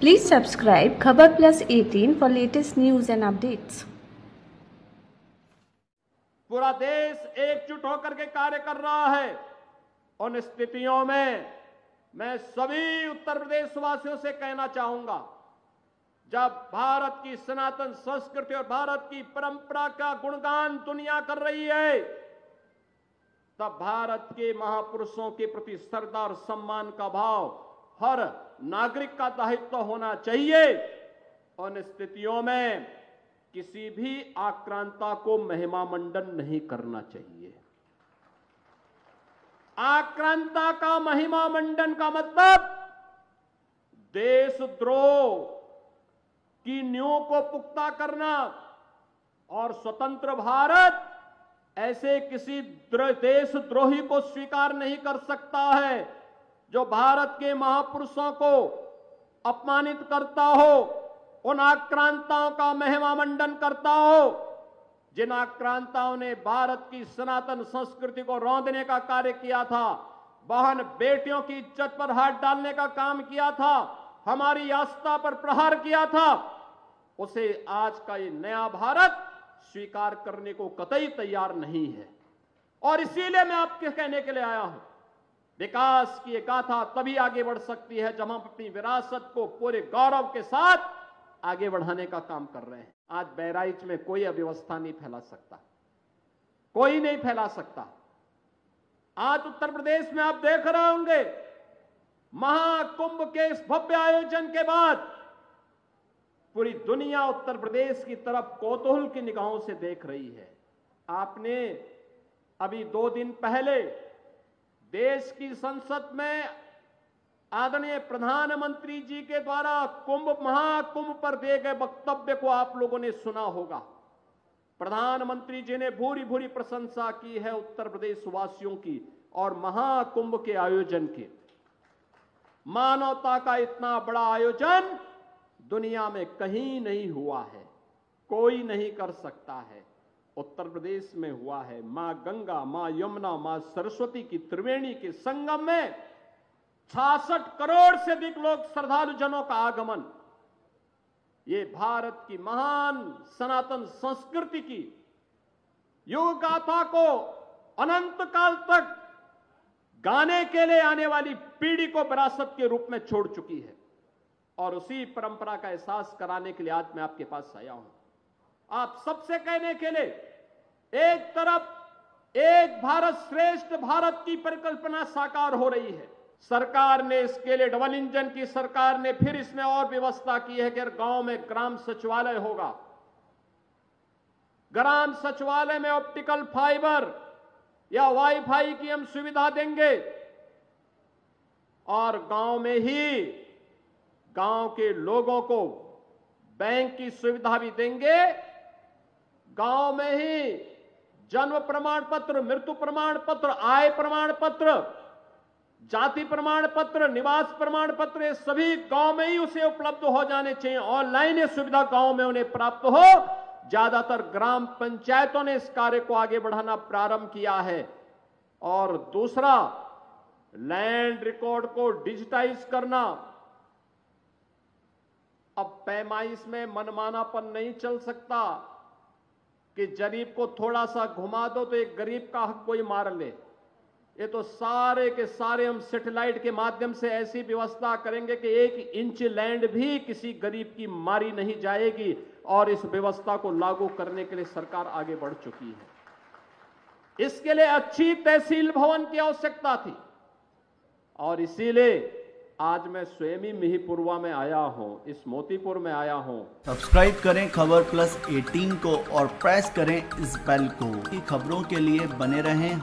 Please subscribe Khabar Plus 18 for latest news and updates. पूरा देश एकजुट होकर के कार्य कर रहा है। उन स्थितियों में मैं सभी उत्तर प्रदेश वासियों से कहना चाहूंगा, जब भारत की सनातन संस्कृति और भारत की परंपरा का गुणगान दुनिया कर रही है, तब भारत के महापुरुषों के प्रति श्रद्धा और सम्मान का भाव हर नागरिक का दायित्व होना चाहिए। उन स्थितियों में किसी भी आक्रांता को महिमा मंडन नहीं करना चाहिए। आक्रांता का महिमा मंडन का मतलब देशद्रोह की नींव को पुख्ता करना, और स्वतंत्र भारत ऐसे किसी देशद्रोही को स्वीकार नहीं कर सकता है जो भारत के महापुरुषों को अपमानित करता हो, उन आक्रांताओं का महिमा मंडन करता हो, जिन आक्रांताओं ने भारत की सनातन संस्कृति को रौंदने का कार्य किया था, बहन बेटियों की इज्जत पर हाथ डालने का काम किया था, हमारी आस्था पर प्रहार किया था, उसे आज का ये नया भारत स्वीकार करने को कतई तैयार नहीं है। और इसीलिए मैं आपके कहने के लिए आया हूं, विकास की एक गाथा तभी आगे बढ़ सकती है जब हम अपनी विरासत को पूरे गौरव के साथ आगे बढ़ाने का काम कर रहे हैं। आज बहराइच में कोई अव्यवस्था नहीं फैला सकता, कोई नहीं फैला सकता। आज उत्तर प्रदेश में आप देख रहे होंगे, महाकुंभ के इस भव्य आयोजन के बाद पूरी दुनिया उत्तर प्रदेश की तरफ कौतूहल की निगाहों से देख रही है। आपने अभी 2 दिन पहले देश की संसद में आदरणीय प्रधानमंत्री जी के द्वारा महाकुंभ पर दिए गए वक्तव्य को आप लोगों ने सुना होगा। प्रधानमंत्री जी ने भूरी भूरी प्रशंसा की है उत्तर प्रदेश वासियों की और महाकुंभ के आयोजन की। मानवता का इतना बड़ा आयोजन दुनिया में कहीं नहीं हुआ है, कोई नहीं कर सकता है। उत्तर प्रदेश में हुआ है। मां गंगा, मां यमुना, मां सरस्वती की त्रिवेणी के संगम में 66 करोड़ से अधिक लोग श्रद्धालु जनों का आगमन। ये भारत की महान सनातन संस्कृति की युग गाथा को अनंत काल तक गाने के लिए आने वाली पीढ़ी को विरासत के रूप में छोड़ चुकी है, और उसी परंपरा का एहसास कराने के लिए आज मैं आपके पास आया हूं। आप सबसे कहने के लिए, एक तरफ एक भारत श्रेष्ठ भारत की परिकल्पना साकार हो रही है। सरकार ने इसके लिए, डबल इंजन की सरकार ने फिर इसमें और व्यवस्था की है कि गांव में ग्राम सचिवालय होगा। ग्राम सचिवालय में ऑप्टिकल फाइबर या वाईफाई की हम सुविधा देंगे, और गांव में ही गांव के लोगों को बैंक की सुविधा भी देंगे। गांव में ही जन्म प्रमाण पत्र, मृत्यु प्रमाण पत्र, आय प्रमाण पत्र, जाति प्रमाण पत्र, निवास प्रमाण पत्र, ये सभी गांव में ही उसे उपलब्ध हो जाने चाहिए। ऑनलाइन ये सुविधा गांव में उन्हें प्राप्त हो। ज्यादातर ग्राम पंचायतों ने इस कार्य को आगे बढ़ाना प्रारंभ किया है। और दूसरा, लैंड रिकॉर्ड को डिजिटाइज करना। अब पैमाइश में मनमानापन नहीं चल सकता कि गरीब को थोड़ा सा घुमा दो तो एक गरीब का हक कोई मार ले। ये तो सारे के सारे हम सैटेलाइट के माध्यम से ऐसी व्यवस्था करेंगे कि 1 इंच लैंड भी किसी गरीब की मारी नहीं जाएगी, और इस व्यवस्था को लागू करने के लिए सरकार आगे बढ़ चुकी है। इसके लिए अच्छी तहसील भवन की आवश्यकता थी, और इसीलिए आज मैं स्वयं ही मिहीपुरवा में आया हूं, इस मोतीपुर में आया हूं। सब्सक्राइब करें खबर प्लस 18 को और प्रेस करें इस बेल को, खबरों के लिए बने रहें।